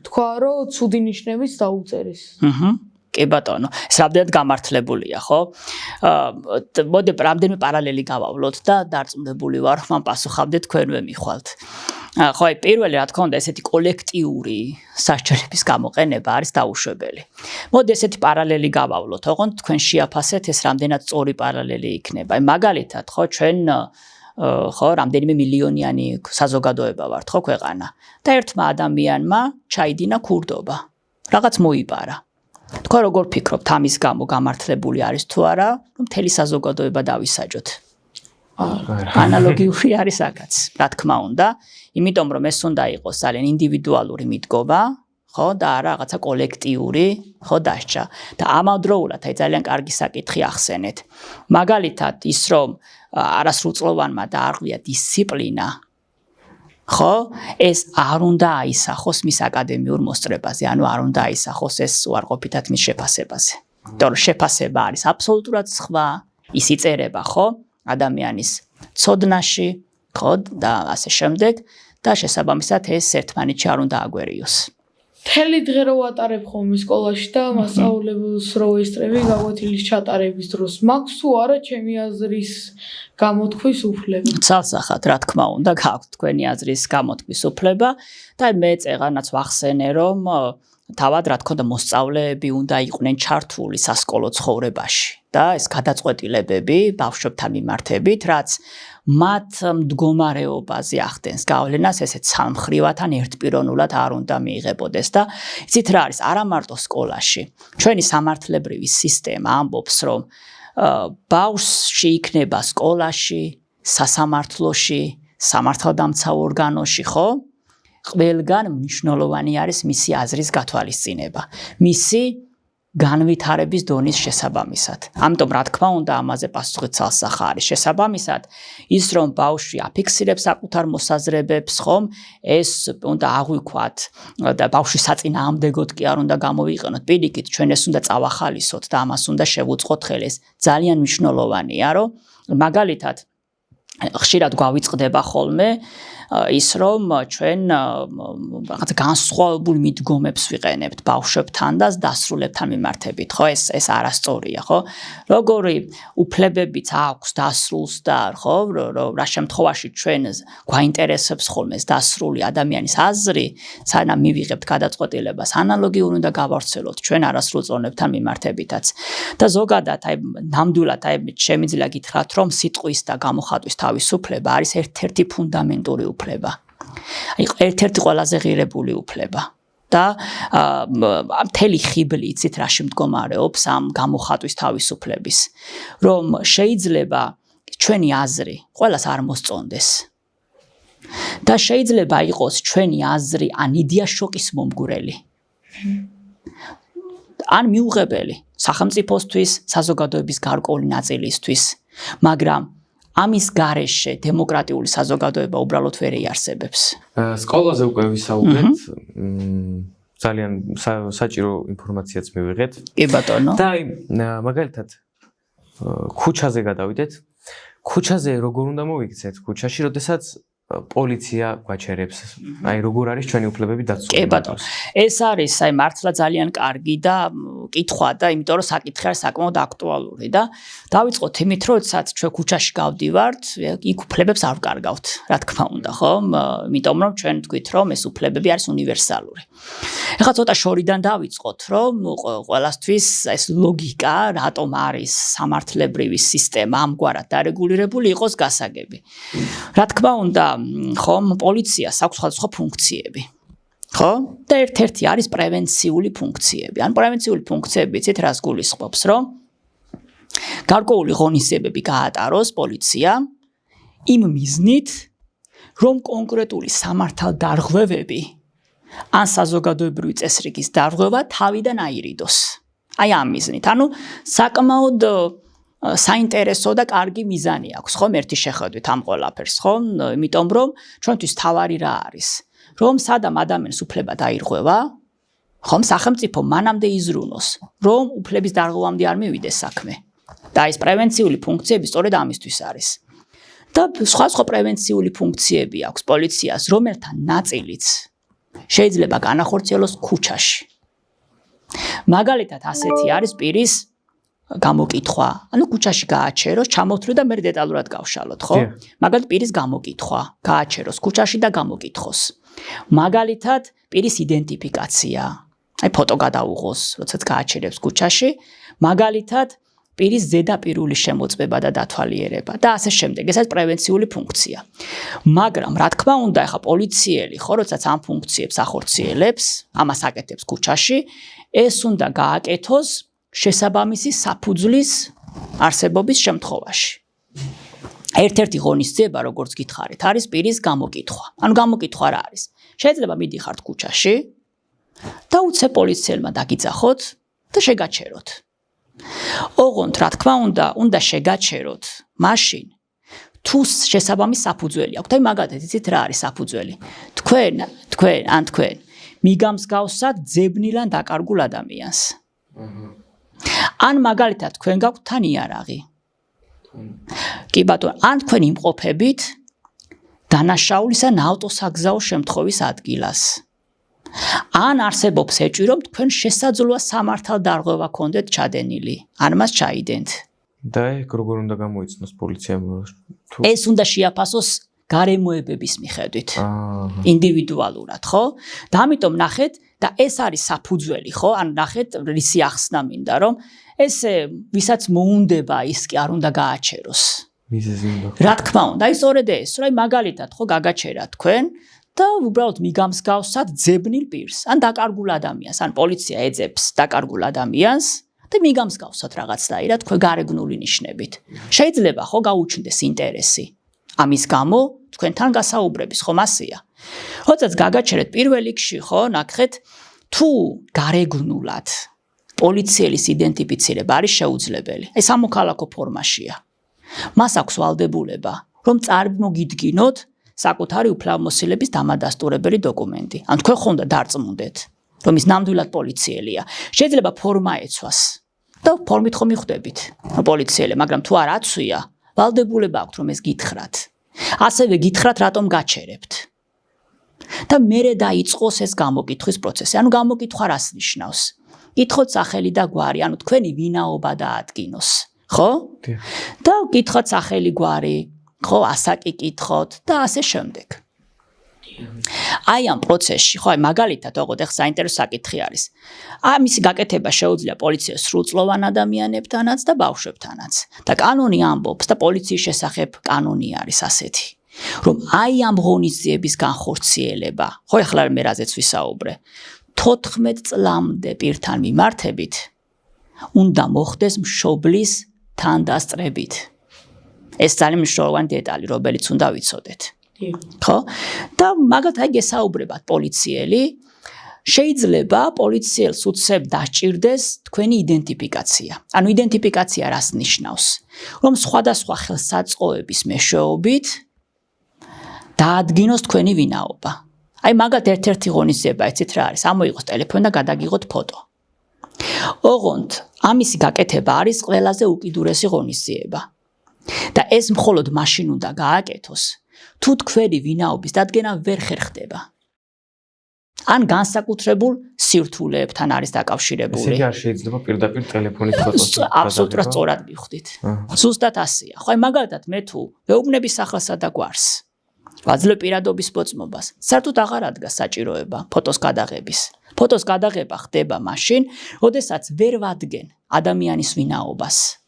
თქვა, რომ ცუდი ნიშნებიც დაუწერეს. კი ბატონო, ეს რამდენად გამართლებულია, ხო? მოდი რამდენიმე პარალელი გავავლოთ და დარწმუნებული ვარ, რომ პასუხავდე თქვენვე მიხვალთ. ხო, აი პირველი რა თქმა უნდა ესეთი კოლექტიური სასჯელების გამოყენება არის დაუშვებელი. მოდი ესეთი პარალელი გავავლოთ, ოღონდ თქვენ შეაფასეთ ეს რამდენად სწორი პარალელი იქნება. აი მაგალითად, ხო, ჩვენ ხო, რამდენიმე მილიონიანი საზოგადოება ვართ, ხო, ქვეყანა. და ერთმა ადამიანმა ჩაიდინა ქურდობა. რაღაც მოიპარა. თქვა როგორ ფიქრობთ, ამის გამო გამართლებული არის თუ არა, რომ მთელი საზოგადოება დავისაჯოთ? ანალოგიური არის აქაც, რა თქმა უნდა, იმიტომ რომ ეს უნდა იყოს ძალიან ინდივიდუალური მიდგომა, ხო, და არა რაღაცა კოლექტიური, ხო, დასჯა. და ამავდროულად აი ძალიან კარგი საკითხი ახსენეთ. მაგალითად, ის რომ არასრულწლოვანმა დაარღვია დისციპლინა, ხო, ეს არ უნდა აისახოს მის აკადემიურ მოსწრებაზე, ანუ არ უნდა აისახოს ეს უარყოფითად მის შეფასებაზე. იმიტომ რომ შეფასება არის აბსოლუტურად სხვა, ის იწერება, ხო, ადამიანის ცოდნაში, ხო, და ასე შემდეგ და შესაბამისად ეს ერთმანეთში არ უნდა აგვერიოს. მთელი დღე რო ვატარებ ხოლმე სკოლაში და მასწავლებელს რო ესწრები გაკვეთილის ჩატარების დროს, მაქვს თუ არა ჩემი აზრის გამოთქვის უფლება? ცალსახად, რა თქმა უნდა, გაქვთ თქვენი აზრის გამოთქვის უფლება და მე წეღანაც ვახსენე, რომ თავად რა თქმა უნდა მოსწავლეები უნდა იყვნენ ჩართული სასკოლო ცხოვრებაში და ეს გადაწყვეტილებები ბავშვებთან მიმართებით, რაც მათ მდგომარეობაზე ახდენს გავლენას, ესეც სამხრივად ან ერთპიროვნულად არ უნდა მიიღებოდეს და იცით რა არის, არა მარტო სკოლაში. ჩვენი სამართლებრივი სისტემა ამბობს, რომ ბავშვი იქნება სკოლაში, სასამართლოში, სამართალდამცავ ორგანოში, ხო? ყველგან მნიშვნელოვანი არის მისი აზრის გათვალისწინება, მისი განვითარების დონის შესაბამისად. ამიტომ რა თქმა უნდა ამაზე პასუხი ცალსახა არის. შესაბამისად, ის რომ ბავშვი აფიქსირებს საკუთარ მოსაზრებებს, ხომ, ეს უნდა აღვიქვათ და ბავშვის საწინააღმდეგოდ კი არ უნდა გამოვიყენოთ. პირიქით, ჩვენ ეს უნდა წავახალისოთ და ამას უნდა შევუწყოთ ხელი. ეს ძალიან მნიშვნელოვანია, რომ მაგალითად ხშირად გვავიწყდება ხოლმე ის რომ ჩვენ რაღაც განსხვავებულ მიდგომებს ვიყენებთ ბავშვებთან და დასრულებთან მიმართებით, ხო, ეს არასწორია, ხო? როგორი უფლებებიც აქვს დასრულს და ხო, რა შემთხვევაში ჩვენ გვაინტერესებს ხოლმე ეს დასრული ადამიანის აზრი, სანამ მივიღებთ გადაწყვეტილებას, ანალოგიური უნდა გავავრცელოთ ჩვენ არასრულ წონებთან მიმართებითაც. და ზოგადად აი ნამდვილად აი შემიძლია გითხრათ, რომ სიტყვის და გამოხატვის თავისუფლება არის ერთ-ერთი ფუნდამენტური უფლება. აი ერთ-ერთი ყველაზე ღირებული უფლება. და მთელი ხიბლი იცით რაში მდგომარეობს ამ გამოხატვის თავისუფლების, რომ შეიძლება ჩვენი აზრი ყველას არ მოსწონდეს. და შეიძლება იყოს ჩვენი აზრი ან იდეა შოკის მომგვრელი. ან მიუღებელი სახელმწიფოსთვის, საზოგადოების გარკვეული ნაწილისთვის, მაგრამ ამის გარეშე დემოკრატიული საზოგადოება უბრალოდ ვერ იარსებებს. სკოლაზე უკვე ვისაუბრეთ, ძალიან საჭირო ინფორმაციაც მივიღეთ. კი ბატონო. და აი მაგალითად ქუჩაზე გადავიდეთ. ქუჩაზე როგორ უნდა მოვიქცეთ ქუჩაში, როდესაც პოლიცია გვაჩერებს. აი როგორ არის ჩვენი უფლებები დაცული? კი ბატონო. ეს არის აი მართლა ძალიან კარგი და კითხვა და იმიტომ რომ საკითხი არის საკმაოდ აქტუალური და დავიწყოთ იმით, რომ როდესაც ჩვენ ქუჩაში გავდივართ, იქ უფლებებს არ ვკარგავთ, რა თქმა უნდა, ხო? იმიტომ რომ ჩვენ თქვით, რომ ეს უფლებები არის უნივერსალური. ეხლა ცოტა შორიდან დავიწყოთ, რომ ყველასთვის ეს ლოგიკა, რატომ არის სამართლებრივი სისტემა ამგვარად დარეგულირებული იყოს გასაგები. რა თქმა უნდა, ხომ პოლიციას აქვს სხვადასხვა ფუნქციები. ხო? და ერთ-ერთი არის პრევენციული ფუნქციები. ან პრევენციული ფუნქციები იცით რას გულისხმობს, რომ გარკვეული ღონისძიებები გაატაროს პოლიცია იმ მიზნით, რომ კონკრეტული სამართალდარღვევები ან საზოგადოებრივი წესრიგის დარღვევა თავიდან აირიდოს. აი ამ მიზნით. ანუ საკმაოდ საინტერესო და კარგი მიზანი აქვს, ხომ, ერთი შეხედვით ამ ყველაფერს, ხომ? იმიტომ რომ ჩვენთვის თავარი რა არის? რომ სადამ ადამიანს უფლება დაირღვევა, ხომ, სახელმწიფო მანამდე იზრუნოს, რომ უფლების დარღვევამდე არ მივიდეს საქმე. და ეს პრევენციული ფუნქციები სწორედ ამისთვის არის. და სხვა პრევენციული ფუნქციები აქვს პოლიციას, რომელთა ნაწილიც შეიძლება განახორციელოს ქუჩაში. მაგალითად, ასეთი არის პირის გამოკითხვა. ანუ ქუჩაში გააჩეროს, ჩამოვთვლი და მე დეტალურად გავშალოთ, ხო? მაგალითად, პირის გამოკითხვა, გააჩეროს ქუჩაში და გამოკითხოს. მაგალითად, პირის იდენტიფიკაცია. აი ფოტო გადაუღოს, როდესაც გააჩერებს ქუჩაში. მაგალითად, პირის ზედაპირული შემოწმება და დათვალიერება და ასე შემდეგ. ეს არის პრევენციული ფუნქცია. მაგრამ რა თქმა უნდა, ახლა პოლიციელი, ხო, როდესაც ამ ფუნქციებს ახორციელებს, ამას აკეთებს ქუჩაში, ეს უნდა გააკეთოს შესაბამისი საფუძვლის არსებობის შემთხვევაში. ერთ-ერთი ღონისძიება, როგორც გითხარით, არის პირის გამოკითხვა. ანუ გამოკითხვა რა არის? შეიძლება მიდიხართ ქუჩაში და უცებ პოლიციელმა დაგიძახოთ და შეგაჩეროთ. ოღონდ, რა თქმა უნდა შეგაჩეროთ მაშინ, თუ შესაბამის საფუძველი აქვს. აი მაგალითად, იცით რა არის საფუძველი? თქვენ მიგამსგავსად ძებნილ ან დაკარგულ ადამიანს. ან მაგალითად თქვენ გაქვთ თან იარაღი. კი ბატონო, ან თქვენ იმყოფებით დანაშაულის ან ავტოსაგზაო შემთხვევის ადგილას. ან არსებობს ეჭვი, რომ თქვენ შესაძლოა სამართალდარღვევა გქონდეთ ჩადენილი, ან მას ჩაიდენთ. და როგორ უნდა გამოიცნოს პოლიციამ? ეს უნდა შეაფასოს გარემოებების მიხედვით. ინდივიდუალურად, ხო? და ამიტომ ნახეთ, და ეს არის საფუძველი, ხო? ან ნახეთ, რისი ახსნა მინდა, რომ ეს ვისაც მოუნდება ის კი არ უნდა გააჩეროს. მიზეზი უნდა. რა თქმა უნდა, აი სწორედ ეს, რომ მაგალითად, ხო, გაგაჩერა თქვენ და უბრალოდ მიგამსგავსად ძებნილ პირს, ან დაკარგულ ადამიანს, ან პოლიცია ეძებს დაკარგულ ადამიანს და მიგამსგავსად რაღაცნაირად თქვენ გარეგნული ნიშნებით. შეიძლება ხო გაუჩნდეს ინტერესი. ამის გამო თქვენთან გასაუბრების, ხომ ასეა. როდესაც გაგაჩერეთ პირველ რიგში, ხო, ნახეთ, თუ გარეგნულად პოლიციელის იდენტიფიცირება არის შეუძლებელი. ეს სამოქალაქო ფორმაშია. მას აქვს ვალდებულება, რომ წარმოგიდგინოთ საკუთარი უფლებამოსილების დამადასტურებელი დოკუმენტი. ან თქვენ ხომ უნდა დარწმუნდეთ, რომ ის ნამდვილად პოლიციელია. შეიძლება ფორმა ეცვას და ფორმით ხომ მიხვდებით პოლიციელი, მაგრამ თუ არ აცვია, ვალდებულება აქვს რომ ეს გითხრათ. ასევე გითხრათ რატომ გაჩერებთ. და მერე დაიწყოს ეს გამოკითხვის პროცესი. ანუ გამოკითხვა რას ნიშნავს? გითხოთ სახელი და გვარი, ანუ თქვენი ვინაობა დაადგინოს, ხო? და გითხოთ სახელი გვარი, ხო, ასაკი კითხოთ და ასე შემდეგ. აი ამ პროცესში, ხო, აი მაგალითად, ოღონდ ახლა საინტერესო საკითხი არის. ამისი გაკეთება შეუძლია პოლიციას სრულწლოვან ადამიანებთანაც და ბავშვებთანაც. და კანონი ამბობს და პოლიციის შესახებ კანონი არის ასეთი, რომ აი ამ ღონისძიების განხორციელება, ხო, ახლა მე რაზეც ვისაუბრე, 14 წლამდე პირთან მიმართებით უნდა მოხდეს მშობლის თანდასწრებით. ეს ძალიან მნიშვნელოვანი დეტალი, რომელიც უნდა ვიცოდეთ. ხო? და მაგათ აი გესაუბრებათ პოლიციელი, შეიძლება პოლიციელს უცებ დაჭირდეს თქვენი იდენტიფიკაცია. ანუ იდენტიფიკაცია რას ნიშნავს? რომ სხვადასხვა ხელსაწყოების მეშვეობით დაადგინოს თქვენი ვინაობა. აი მაგათ ერთ-ერთი ღონისძიება, იცით რა არის? ამოიღოს ტელეფონი და გადაგიღოთ ფოტო. ოღონდ ამისი გაკეთება არის ყველაზე უკიდურესი ღონისძიება. და ეს მხოლოდ მაშინ უნდა გააკეთოს, თუ თქვენი ვინაობის დადგენა ვერ ხერხდება. ან განსაკუთრებულ სირთულეებთან არის დაკავშირებული. ესე იგი არ შეიძლება პირდაპირ ტელეფონით ფოტოს. აბსოლუტურად სწორად მიხვდით. ზუსტად ასეა. ხო, აი მაგალითად მე თუ ვეუბნები სახელსა და გვარს, ვაძლევ პირადობის მოწმობას, საერთოდ აღარ ადგას საჭიროება ფოტოს გადაღების. ფოტოს გადაღება ხდება მაშინ, როდესაც ვერ ვადგენ ადამიანის ვინაობას.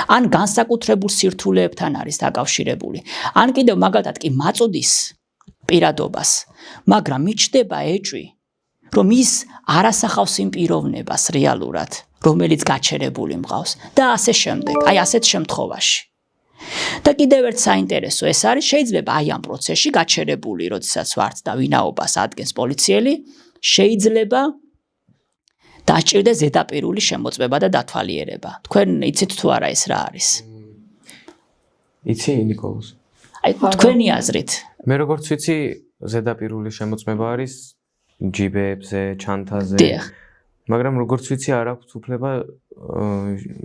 ან განსაკუთრებულ სირთულეებთან არის დაკავშირებული. ან კიდევ მაგალითად კი მაწოდის პირადობას, მაგრამ მიჩნდება ეჭვი, რომ ის არასახავს იმ პიროვნებას რეალურად, რომელიც გაჩერებული მყავს და ასე შემდეგ, აი ასეთ შემთხვევაში. და კიდევ ერთ საინტერესო ეს არის, შეიძლება აი ამ პროცესში გაჩერებული, როდესაც ვართ და ვინაობას ადგენს პოლიციელი, შეიძლება დაჭირდეს ზედაპირული შემოწმება და დათვალიერება. თქვენ იცით თუ არა ეს რა არის? იცი ნიკოლოზ? აი თქვენი აზრით. მე როგორც ვიცი, ზედაპირული შემოწმება არის ჯიბებზე, ჩანთაზე. მაგრამ როგორც ვიცი, არ აქვს უფლება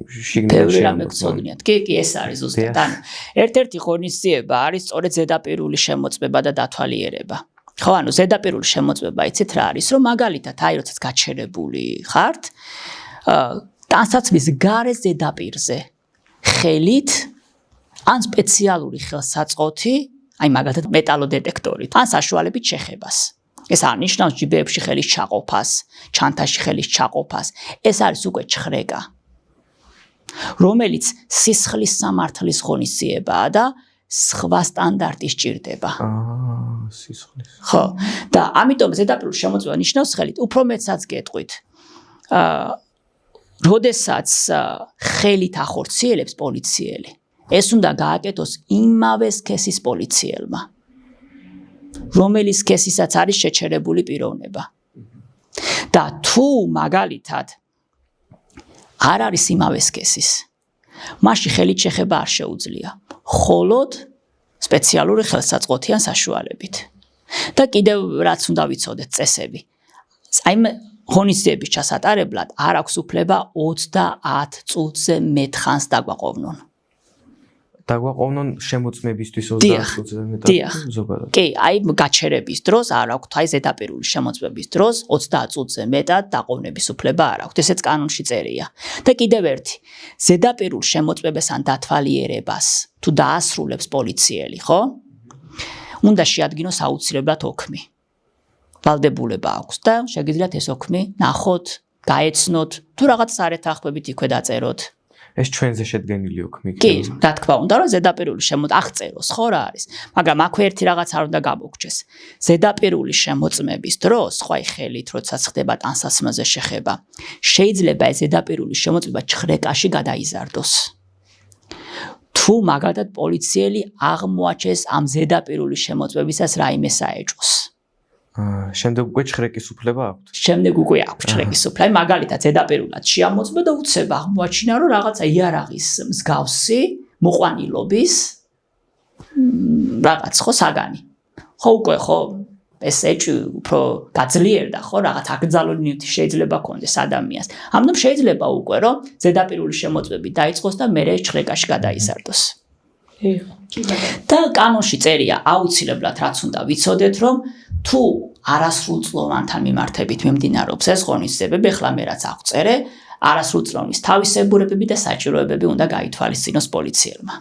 შიგნიდან შემოწმოთ. კი, ეს არის ზუსტად. ანუ ერთ-ერთი ღონისძიება არის სწორედ ზედაპირული შემოწმება და დათვალიერება. ხო, ანუ ზედაპირული შემოწმება იცით რა არის, რომ მაგალითად, აი როდესაც გაჩერებული ხართ, ტანსაცმლის გარე ზედაპირზე ხელით ან სპეციალური ხელსაწყოთი, აი მაგალითად მეტალოდეტექტორით, ან საშუალებით შეხებას. ეს არნიშნავს ჯიბეებში ხელის ჩაყოფას, ჩანთაში ხელის ჩაყოფას. ეს არის უკვე ჩხრეკა, რომელიც სისხლის სამართლის ღონისძიებაა და სხვა სტანდარტი სჭირდება. სისხლის. ხო, და ამიტომ ზედაპირული შემოწმება ნიშნავს ხელით. უფრო მეტსაც გეტყვით. როდესაც ხელით ახორციელებს პოლიციელი, ეს უნდა გააკეთოს იმავე სქესის პოლიციელმა, რომელიც სქესისაც არის შეჩერებული პიროვნება. და თუ მაგალითად არ არის იმავე სქესის, მაშინ ხელით შეხება არ შეუძლია, მხოლოდ სპეციალური ხელსაწყოთიან საშუალებით. და კიდევ რაც უნდა ვიცოდეთ წესები. აი ღონისძიების ჩასატარებლად არ აქვს უფლება 30 წუთზე მეტ ხანს დაგვაყოვნონ. დაგვაყოვნონ შემოწმებისთვის 30 წუთზე მეტად ზოგადად. კი, აი გაჩერების დროს არ აქვს, აი ზედაპირული შემოწმების დროს 30 წუთზე მეტად დაყოვნების უფლება არ აქვს. ესეც კანონში წერია. და კიდევ ერთი, ზედაპირულ შემოწმებას ან დათვალიერებას თუ დაასრულებს პოლიციელი, ხო? უნდა შეადგინოს აუცილებლად ოქმი. ვალდებულება აქვს და შეგიძლიათ ეს ოქმი ნახოთ, გაეცნოთ, თუ რაღაც სარეთახმებით იქვე დაწეროთ. ეს ჩვენზე შედგენილი ოქმი. კი, რა თქმა უნდა, რომ ზედაპირული აღწეროს, ხო რა არის, მაგრამ აქვე ერთი რაღაც არ უნდა გამოგჩეს. ზედაპირული შემოწმების დროს, ხო აი ხელით, როდესაც ხდება ტანსაცმელზე შეხება, შეიძლება ეს ზედაპირული შემოწმება ჩხრეკაში გადაიზარდოს. თუ მაგალითად პოლიციელი აღმოაჩენს ამ ზედაპირული შემოწმებისას რაიმე საეჭვოს. შემდეგ უკვე ჩხრეკის უფლება აქვს. შემდეგ უკვე აქვს ჩხრეკის უფლება. მაგალითად ზედაპირულად შეამოწმა და უცებ აღმოაჩინა, რომ რაღაცა იარაღის მსგავსი მოყვანილობის რაღაც ხო საგანი. ხო უკვე ხო ეს ეჭვი უფრო გაძლიერდა, ხო რაღაც აკრძალული ნივთი შეიძლება ქონდეს ადამიანს. ამიტომ შეიძლება უკვე რომ ზედაპირული შემოწმები დაიწყოს და მერე ჩხრეკაში გადაიზარდოს. და კანონში წერია აუცილებლად რაც უნდა ვიცოდეთ, რომ თუ არასრულწლოვანთან მიმართებით მიმდინარეობს ეს ღონისძიებები, ახლა მე რაც აღწერე, არასრულწლოვნის თავისებურებები და საჭიროებები უნდა გაითვალისწინოს პოლიციელმა.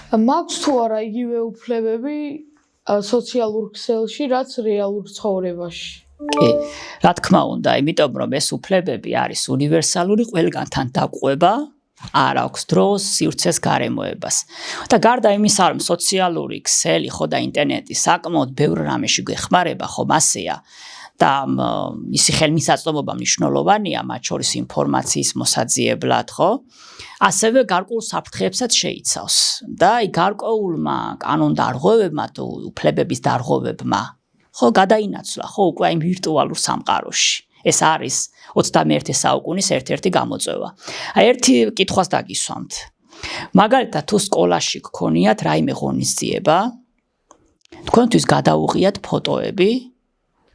მაქვს თუ არა იგივე უფლებები სოციალურ ქსელში, რაც რეალურ ცხოვრებაში? კი, რა თქმა უნდა, იმიტომ რომ ეს უფლებები არის უნივერსალური, ყველგანთან დაყვება, არ აქვს დროს, სივრცეს, გარემოებას. და გარდა იმისა, რომ სოციალური ქსელი ხო და ინტერნეტი საკმაოდ ბევრ რამეში გვეხმარება, ხომ ასეა. და ისი ხელმისაწვდომობა მნიშვნელოვანია, მათ შორის ინფორმაციის მოსაძიებლად, ხო? ასევე გარკვეულ საფრთხეებსაც შეიცავს. და აი გარკვეულმა კანონდარღვევებმა თუ უფლებების დარღვევებმა ხო გადაინაცვლა, ხო უკვე აი ვირტუალურ სამყაროში. ეს არის 21 საუკუნის ერთ-ერთი გამოწვევა. აი ერთი კითხვას დაგისვამთ. მაგალითად თუ სკოლაში გქონიათ რაიმე ღონისძიება, თქვენთვის გადაუღიათ ფოტოები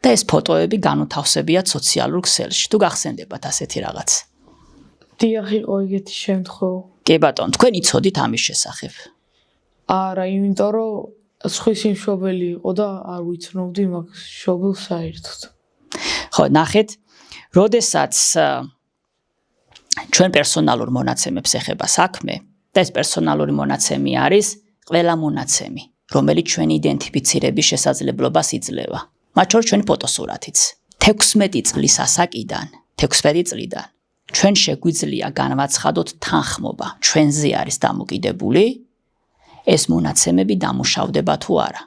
და ეს ფოტოები განუთავსებიათ სოციალურ ქსელში. თუ გახსენდებათ ასეთი რაღაც? დიახ, იყო ეგეთი შემთხვევა. კი ბატონო, თქვენ იცოდით ამის შესახებ? არა, იმიტომ რომ სხვის იმშობელი იყო და არ ვიცნობდი მაგ შობილს საერთოდ. ხო, ნახეთ, როდესაც ჩვენ პერსონალურ მონაცემებს ეხება საქმე და ეს პერსონალური მონაცემი არის ყველა მონაცემი, რომელიც ჩვენი იდენტიფიცირების შესაძლებლობას იძლევა. მათ შორის ჩვენი ფოტოსურათიც. 16 წლის ასაკიდან, 16 წლიდან ჩვენ შეგვიძლია განვაცხადოთ თანხმობა, ჩვენზე არის დამოკიდებული ეს მონაცემები დამუშავდება თუ არა.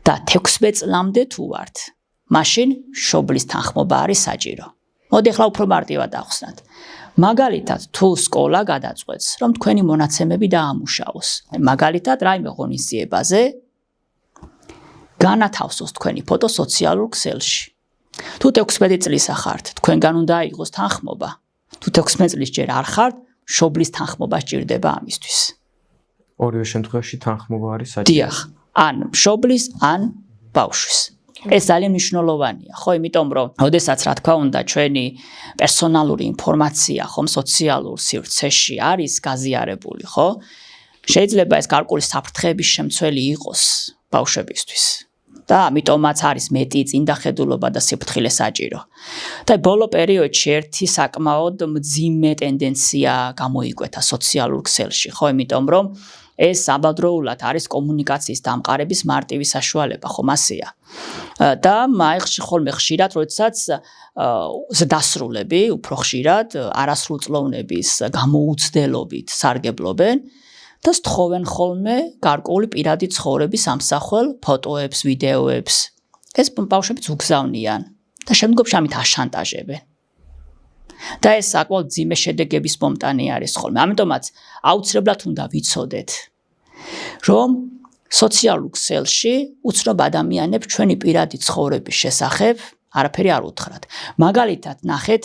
და 16 წლამდე თუ ვართ, მაშინ მშობლის თანხმობა არის საჭირო. მოდი ახლა უფრო მარტივად დავხსნათ. მაგალითად, თუ სკოლა გადაწყვეტს, რომ თქვენი მონაცემები დაამუშავოს, მაგალითად, რაიმე ღონისძიებაზე განათავსოს თქვენი ფოტო სოციალურ ქსელში. თუ 16 წლისა ხართ, თქვენგან უნდა აიღოს თანხმობა. თუ 16 წლის ჯერ არ ხართ, მშობლის თანხმობა სჭირდება ამისთვის. ორივე შემთხვევაში თანხმობა არის საჭირო. დიახ, ან მშობლის, ან ბავშვის. ეს ძალიან მნიშვნელოვანია, ხო, იმიტომ რომ, ოდესაც რა თქმა უნდა, ჩვენი პერსონალური ინფორმაცია ხომ სოციალურ სივრცეში არის გაზიარებული, ხო? შეიძლება ეს გარკვეული საფრთხეების შემცველი იყოს ბავშვებისთვის. და ამიტომაც არის მეტი წინდახედულობა და სიფრთხილე საჭირო. და ბოლო პერიოდში ერთი საკმაოდ მძიმე ტენდენცია გამოიკვეთა სოციალურ ქსელში, ხო, იმიტომ რომ ეს საბადროულად არის კომუნიკაციის დამყარების მარტივი საშუალება, ხომ ასეა. და მაიხში ხოლმე ხშირად, როდესაც ზრდასრულები, უფრო ხშირად არასრულწლოვნების გამოუცდელობით სარგებლობენ და სთხოვენ ხოლმე გარკვეული პირადი ცხოვრების ამსახველ ფოტოებს, ვიდეოებს. ეს ბავშვებიც უგზავნიან და შემდგომში ამით აშანტაჟებენ. და ეს საკმაოდ მძიმე შედეგების მომტანი არის ხოლმე. ამიტომაც აუცილებლად უნდა ვიცოდეთ, რომ სოციალურ ქსელში უცნობ ადამიანებს ჩვენი პირადი ცხოვრების შესახებ არაფერი არ უთხრათ. მაგალითად, ნახეთ,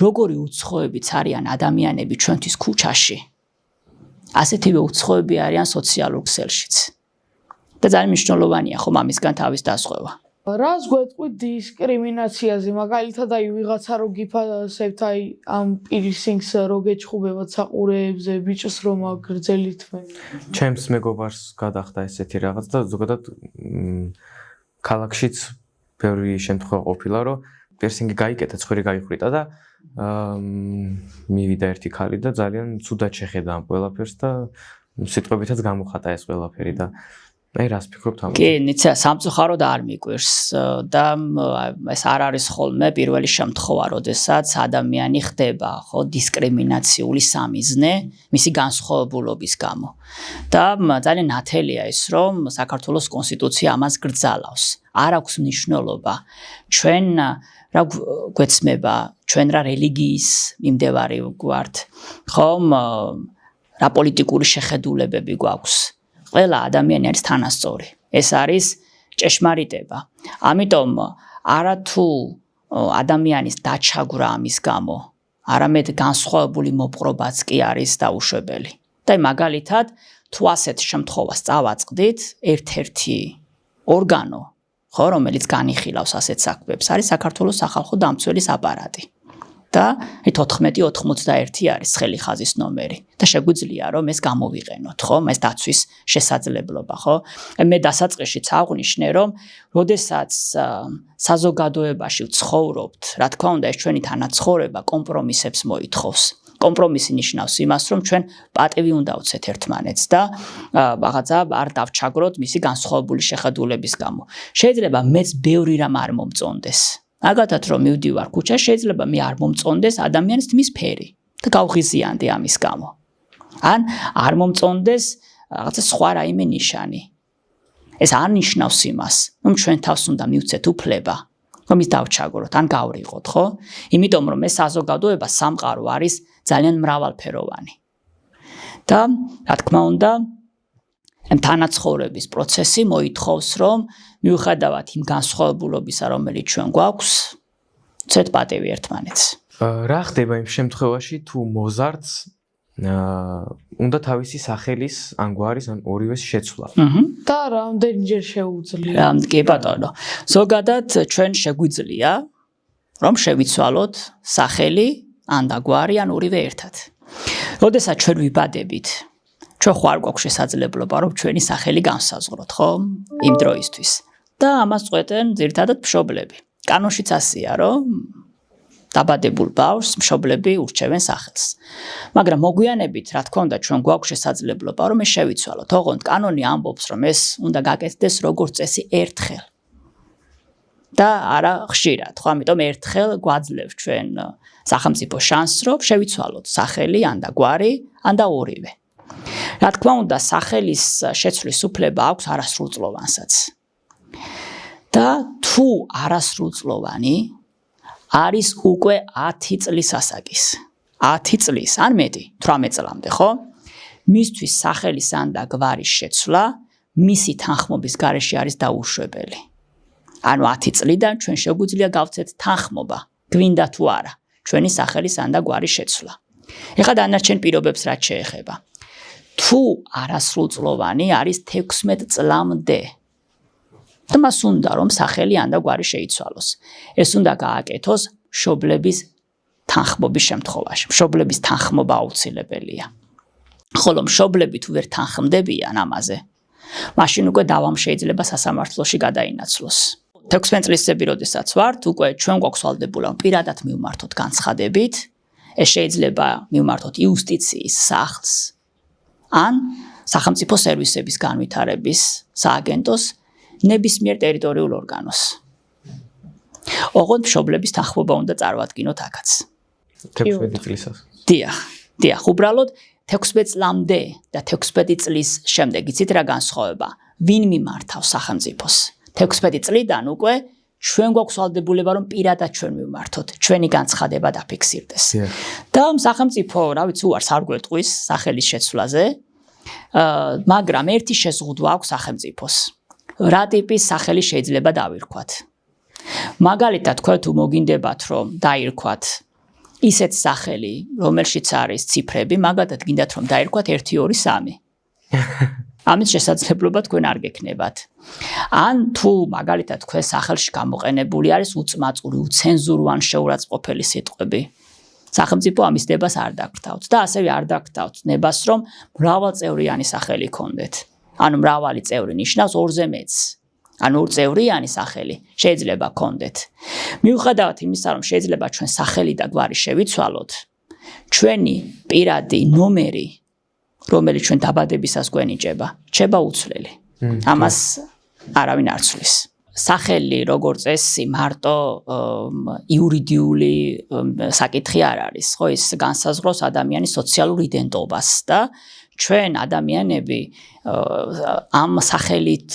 როგორი უცხოებიც არიან ადამიანები ჩვენთვის ქუჩაში. ასეთივე უცხოები არიან სოციალურ ქსელშიც. და ძალიან მნიშვნელოვანია ხომ ამისგან თავის დასხვევა. რას გვეტყვით დისკრიმინაციაზე, მაგალითად აი ვიღაცა რო გიფასებთ აი ამ პირსინგს რო გეჩხუბებათ საყურეებზე, ბიჭს რომ აგრძელით მე. ჩემს მეგობარს გადახდა ესეთი რაღაც და ზოგადად ქალაქშიც ბევრი შემთხვევა ყოფილა, რომ პირსინგი გაიკეთა, ცხვირი გაიხრიტა და მივიდა ერთი ქალი და ძალიან ცუდად შეხედა ამ ყველაფერს და სიტყვებითაც გამოხატა ეს ყველაფერი და აი რას ფიქრობთ ამაზე? კი, ნიცა სამწუხაროდ არ მიგვირს და ეს არ არის ხოლმე პირველი შემთხვევა, როდესაც ადამიანი ხდება, ხო, დისკრიმინაციული სამიზნე მისი განსხვავებულობის გამო. და ძალიან ნათელია ის, რომ საქართველოს კონსტიტუცია ამას გრძალავს. არ აქვს მნიშვნელობა ჩვენ რა გვეცმება, ჩვენ რა რელიგიის მიმდევარი ვართ, ხომ, რა პოლიტიკური შეხედულებები გვაქვს. ყველა ადამიანი არის თანასწორი. ეს არის ჭეშმარიტება. ამიტომ არათუ ადამიანის დაჩაგვრა ამის გამო, არამედ განსხვავებული მოპყრობაც კი არის დაუშვებელი. და მაგალითად, თუ ასეთ შემთხვევას წავაწყდით, ერთ-ერთი ორგანო, ხო, რომელიც განიხილავს ასეთ საქმეებს, არის საქართველოს სახალხო დამცველის აპარატი. და 1491 არის ცხელი ხაზის ნომერი და შეგვიძლია რომ ეს გამოვიყენოთ, ხო? ეს დაცვის შესაძლებლობა, ხო? მე დასაწყისშიც აღვნიშნე, რომ როდესაც საზოგადოებაში ვცხოვრობთ, რა თქმა უნდა, ეს ჩვენი თანაცხოვრება კომპრომისებს მოითხოვს. კომპრომისი ნიშნავს იმას, რომ ჩვენ პატივი უნდა ვცეთ ერთმანეთს და რაღაცა არ დავჩაგროთ მისი განსხვავებული შეხედულების გამო. შეიძლება მეც ბევრი რამ არ მომწონდეს. მაგათაც რომ მივდივარ ქუჩაში, შეიძლება მე არ მომწონდეს ადამიანის თმის ფერი და გავღიზიანდი ამის გამო. ან არ მომწონდეს რაღაცა სხვა რაიმე ნიშანი. ეს არ ნიშნავს იმას, რომ ჩვენ თავს უნდა მივცეთ უფლება, რომ ის დავჩაგროთ, ან გავრიღოთ, ხო? იმიტომ რომ ეს საზოგადოება სამყარო არის ძალიან მრავალფეროვანი. და რა თქმა უნდა, თანაცხოვრების პროცესი მოითხოვს, რომ მიუხედავად იმ განსხვავებულობისა, რომელიც ჩვენ გვაქვს, ვცეთ პატივი ერთმანეთს. რა ხდება იმ შემთხვევაში, თუ მოზარდს უნდა თავისი სახელის ან გვარის ან ორივეს შეცვლა? და რამდენჯერ შეუძლია? კი ბატონო. ზოგადად ჩვენ შეგვიძლია რომ შევიცვალოთ სახელი ან და გვარი ან ორივე ერთად. როდესაც ჩვენ ვიბადებით, ჩვენ ხო არ გვაქვს შესაძლებლობა რომ ჩვენი სახელი განსაზღვროთ, ხო? იმ დროისთვის. და ამას წყვეტენ ძირითადად მშობლები. კანონშიც ასეა, რომ დაბადებულ ბავშვს მშობლები ურჩევენ სახელს. მაგრამ მოგვიანებით, რა თქმა უნდა, ჩვენ გვაქვს შესაძლებლობა რომ ეს შევიცვალოთ. ოღონდ კანონი ამბობს, რომ ეს უნდა გაკეთდეს როგორც წესი ერთხელ. და არა ხშირად, ხო? ამიტომ ერთხელ გვაძლევს ჩვენ სახელმწიფო შანსს, რომ შევიცვალოთ სახელი ან და გვარი, ან და ორივე. რა თქმა უნდა, სახელის შეცვლის უფლება აქვს არასრულწლოვანსაც. და თუ არასრულწლოვანი არის უკვე 10 წლის ასაკის. 10 წლის, ან მეტი, 18 წლამდე, ხო? მისთვის სახელის ან და გვარის შეცვლა მისი თანხმობის გარეშე არის დაუშვებელი. ანუ 10 წლიდან ჩვენ შეგვიძლია გავცეთ თანხმობა, გვინდა თუ არა, ჩვენი სახელის ან და გვარის შეცვლა. ეხლა დანარჩენ პირობებს რაც შეეხება. თუ არასრულწლოვანი არის 16 წლამდე. და მას უნდა რომ სახელი ან და გვარი შეიცვალოს. ეს უნდა გააკეთოს მშობლების თანხმობის შემთხვევაში. მშობლების თანხმობა აუცილებელია. ხოლო მშობლები თუ ვერ თანხმდებიან ამაზე, მაშინ უკვე დავამ შეიძლება სასამართლოში გადაინაცვლოს. 16 წლისები როდესაც ვართ, უკვე ჩვენ გვაქვს ვალდებულა პირადად მივმართოთ განცხადებით. ეს შეიძლება მივმართოთ იუსტიციის სახლს ან სახელმწიფო სერვისების განვითარების სააგენტოს ნებისმიერ ტერიტორიულ ორგანოს. ოღონდ მშობლების თანხმობა უნდა წარმოადგინოთ აქაც. 16 წლისას. დიახ, უბრალოდ 16 წლამდე და 16 წლის შემდეგ იცით რა განსხვავება? ვინ მიმართავს სახელმწიფოს? 16 წლიდან უკვე ჩვენ გვაქვს ვალდებულება რომ პირადად ჩვენ მივმართოთ, ჩვენი განცხადება დაფიქსირდეს. და სახელმწიფო, რა ვიცი, უარს არ გვეტყვის სახელის შეცვლაზე, მაგრამ ერთი შეზღუდვა აქვს სახელმწიფოს. რა ტიპის სახელი შეიძლება დავირქვათ? მაგალითად, თქვენ თუ მოგინდებათ რომ დაირქვათ ისეთ სახელი, რომელშიც არის ციფრები, მაგალითად გინდათ რომ დაირქვათ 1 2 3. ამის შესაძლებლობა თქვენ არ გექნებათ. ან თუ მაგალითად თქვენ სახელში გამოყენებული არის უწმაწური, უცენზურო ან შეურაცხყოფელი სიტყვები, სახელმწიფო ამის ნებას არ დაგრთავთ და ასევე არ დაგრთავთ ნებას რომ მრავალწევრიანი სახელი გქონდეთ. ანუ მრავალი წევრი ნიშნავს 2-ზე მეც. ანუ 2 წევრიანი სახელი შეიძლება გქონდეთ. მიუხედავად იმისა, რომ შეიძლება ჩვენ სახელი და გვარი შევიცვალოთ, ჩვენი პირადი ნომერი, რომელიც ჩვენ დაბადებისას გვენიჭება, რჩება უცვლელი. ამას არავინ არ ცვლის. სახელი როგორც წესი მარტო იურიდიული საკითხი არ არის, ხო, ის განსაზღვრავს ადამიანის სოციალურ იდენტობას და ჩვენ ადამიანები ამ სახელით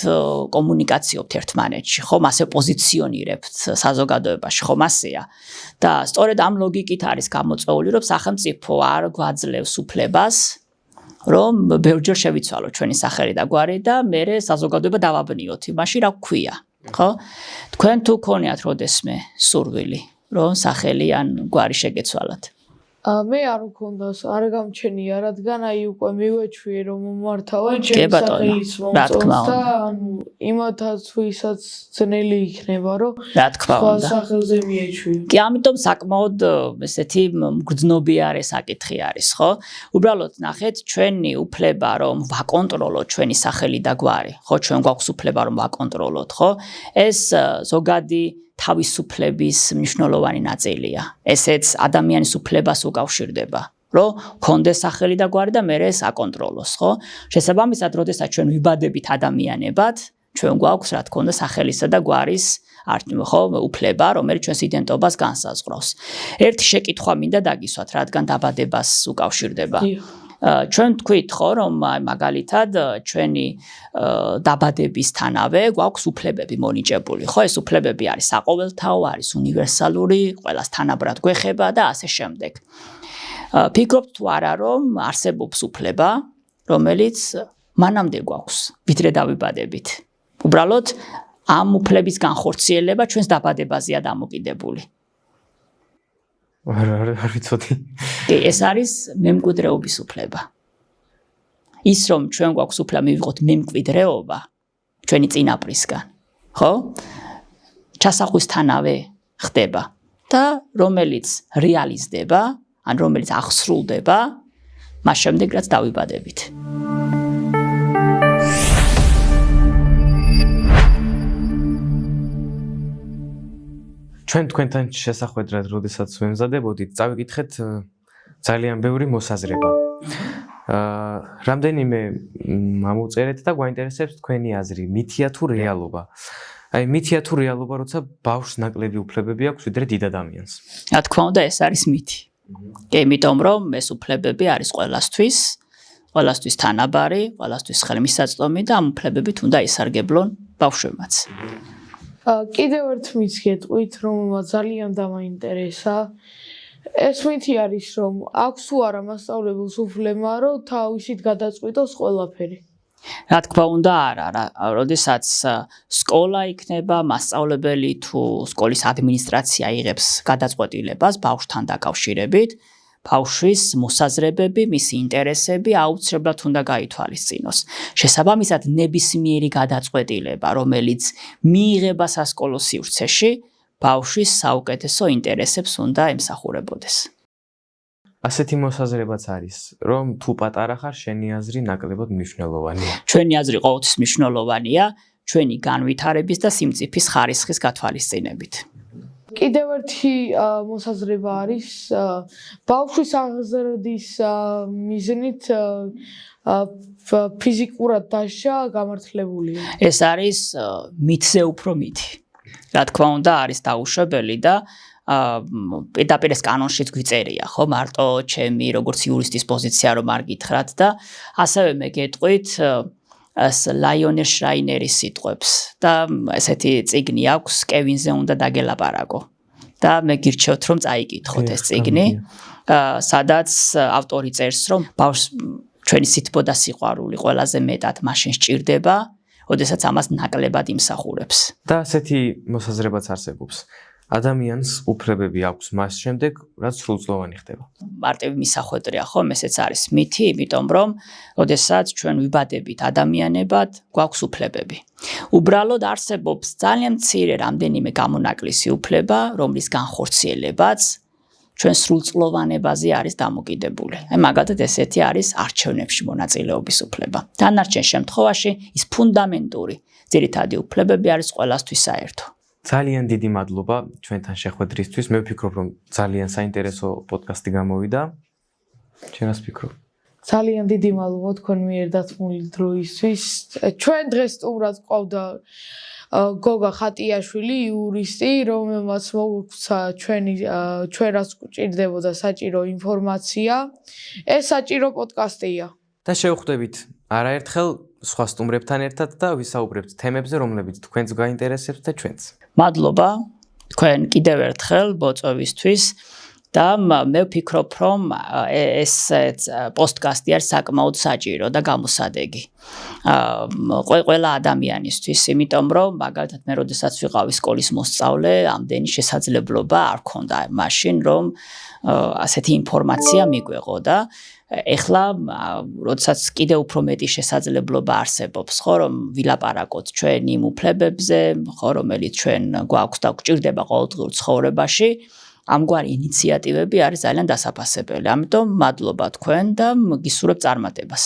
კომუნიკაციობთ ერთმანეთში, ხო, მასე პოზიციონირებთ საზოგადოებაში, ხო, მასეა. და სწორედ ამ ლოგიკით არის გამოწვეული, რომ სახელმწიფო არ გვაძლევს უფლებას, რომ ბევრჯერ შევიცვალოთ ჩვენი სახელი და გვარი და მერე საზოგადოება დავაბნიოთ იმაში, რა გვქვია, ხო? თქვენ თუ გქონიათ როდესმე სურვილი, რომ სახელი ან გვარი შეგეცვალათ? მე არ მქონდა, არ გამჩენია, რადგან აი უკვე მივეჩვიე რომ მომართავენ ჩემს სახელის მომწონს და ანუ იმათაც ვისაც ძნელი იქნება რომ რა თქმა უნდა სახელზე მიეჩვიო. კი, ამიტომ საკმაოდ ესეთი მგრძნობიარე საკითხი არის, ხო? უბრალოდ ნახეთ, ჩვენი უფლება რომ ვაკონტროლოთ ჩვენი სახელი და გვარი, ხო, ჩვენ გვაქვს უფლება რომ ვაკონტროლოთ, ხო? ეს ზოგადი თავისუფლების მნიშვნელოვანი ნაწილია. ესეც ადამიანის უფლებას უკავშირდება, რომ გქონდეს სახელი და გვარი და მერე ეს აკონტროლოს, ხო? შესაბამისად, როდესაც ჩვენ ვიბადებით ადამიანებად, ჩვენ გვაქვს რა თქმა უნდა სახელისა და გვარის ხო, უფლება, რომელიც ჩვენს იდენტობას განსაზღვრავს. ერთი შეკითხვა მინდა დაგისვათ, რადგან დაბადებას უკავშირდება. ჩვენ თქვით ხო რომ მაგალითად ჩვენი დაბადებისთანავე გვაქვს უფლებები მონიჭებული, ხო, ეს უფლებები არის საყოველთაო, არის უნივერსალური, ყველას თანაბრად გვეხება და ასე შემდეგ. ფიქრობთ თუ არა რომ არსებობს უფლება, რომელიც მანამდე გვაქვს, ვიდრე დავიბადებით. უბრალოდ ამ უფლების განხორციელება ჩვენს დაბადებაზეა დამოკიდებული. არ ვიცოდი. ეს არის მემკვიდრეობის უფლება. ის რომ ჩვენ გვაქვს უფლება მივიღოთ მემკვიდრეობა ჩვენი წინაპრისგან, ხო? ჩასახვისთანავე ხდება და რომელიც რეალიზდება, ან რომელიც აღსრულდება, მას შემდეგ რაც დავიბადებით. ჩვენ თქვენთან შესახვედრად, როდესაც ვემზადებოდით, წავიკითხეთ ძალიან ბევრი მოსაზრება. რამდენიმე ამოვწერეთ და გვაინტერესებს თქვენი აზრი, მითია თუ რეალობა. აი, მითია თუ რეალობა, როცა ბავშვს ნაკლები უფლებები აქვს, ვიდრე დიდ ადამიანს. რა თქმა უნდა, ეს არის მითი. კი, იმიტომ რომ ეს უფლებები არის ყველასთვის, ყველასთვის თანაბარი, ყველასთვის ხელმისაწვდომი და ამ უფლებებით უნდა ისარგებლონ ბავშვებმაც. კიდევ ერთ მის გეტყვით, რომელმაც ძალიან დამაინტერესა. ეს მითი არის, რომ აქვს თუ არა მასწავლებელს უფლება, რომ თავისით გადაწყვიტოს ყველაფერი. რა თქმა უნდა არა, როდესაც სკოლა იქნება, მასწავლებელი თუ სკოლის ადმინისტრაცია იღებს გადაწყვეტილებას ბავშვთან დაკავშირებით, ბავშვის მოსაზრებები, მისი ინტერესები აუცილებლად უნდა გაითვალისწინოს. შესაბამისად, ნებისმიერი გადაწყვეტილება, რომელიც მიიღება სასკოლო სივრცეში, ბავშვის საუკეთესო ინტერესებს უნდა ემსახურებოდეს. ასეთი მოსაზრებაც არის, რომ თუ პატარა ხარ, შენი აზრი ნაკლებად მნიშვნელოვანია. ჩვენი აზრი ყოველთვის მნიშვნელოვანია, ჩვენი განვითარების და სიმწიფის ხარისხის გათვალისწინებით. კიდევ ერთი მოსაზრება არის ბავშვის აღზრდის მიზნით ფიზიკურად დაშა გამართლებულია. ეს არის მითზე უფრო მითი. რა თქმა უნდა, არის დაუშვებელი და პირდაპირ ეს კანონშიც გვიწერია, ხო, მარტო ჩემი როგორც იურისტის პოზიცია რომ არ გითხრათ და ასევე მე გეტყვით ლაიონერ შრაინერის სიტყვებს და ესეთი წიგნი აქვს კევინზე უნდა დაგელაპარაკო და მე გირჩევთ რომ წაიკითხოთ ეს წიგნი სადაც ავტორი წერს რომ ბავშვს ჩვენი სითბო და სიყვარული ყველაზე მეტად მაშინ სჭირდება ოდესაც ამას ნაკლებად იმსახურებს და ასეთი მოსაზრებაც არსებობს ადამიანს უფლებები აქვს მას შემდეგ, რაც სრულწლოვანი ხდება. მარტივი მისახვედრია, ხო, ესეც არის მითი, იმიტომ რომ, ოდესაც ჩვენ ვიბადებით ადამიანებად, გვაქვს უფლებები. უბრალოდ არსებობს ძალიან მცირე რამდენიმე გამონაკლისი უფლება, რომლის განხორციელებაც ჩვენ სრულწლოვანებაზე არის დამოკიდებული. აი, მაგალითად, ესეთი არის არჩევნებში მონაწილეობის უფლება. დანარჩენ შემთხვევაში ის ფუნდამენტური ძირითადი უფლებები არის ყველასთვის საერთო. ძალიან დიდი მადლობა ჩვენთან შეხვედრისთვის. მე ვფიქრობ, რომ ძალიან საინტერესო პოდკასტი გამოვიდა. შენ რას ფიქრობ? ძალიან დიდი მადლობა თქვენ მიერ დათმული დროისთვის. ჩვენ დღეს სტუმრად ყავდა გოგა ხატიაშვილი, იურისტი, რომელმაც მოგცა ჩვენ რაც გვჭირდებოდა საჭირო ინფორმაცია. ეს საჭირო პოდკასტია. და შევხვდებით არაერთხელ სხვა სტუმრებთან ერთად და ვისაუბრებთ თემებზე, რომლებიც თქვენს გაინტერესებთ და ჩვენც. მადლობა თქვენ კიდევ ერთხელ მოწვევისთვის და მე ვფიქრობ, რომ ეს პოდკასტი არის საკმაოდ საჭირო და გამოსადეგი. ყველა ადამიანისთვის, იმიტომ რომ მაგალითად მე როდესაც ვიყავი სკოლის მოსწავლე, ამდენი შესაძლებლობა არ ქონდა მაშინ, რომ ასეთი ინფორმაცია მიგვეღო და ეხლა როდესაც კიდევ უფრო მეტი შესაძლებლობა არსებობს, ხო, რომ ვილაპარაკოთ ჩვენ იმ უფლებებზე, ხო, რომელიც ჩვენ გვაქვს და გვჭირდება ყოველდღიურ ცხოვრებაში, ამგვარი ინიციატივები არის ძალიან დასაფასებელი. ამიტომ მადლობა თქვენ და გისურვებ წარმატებას.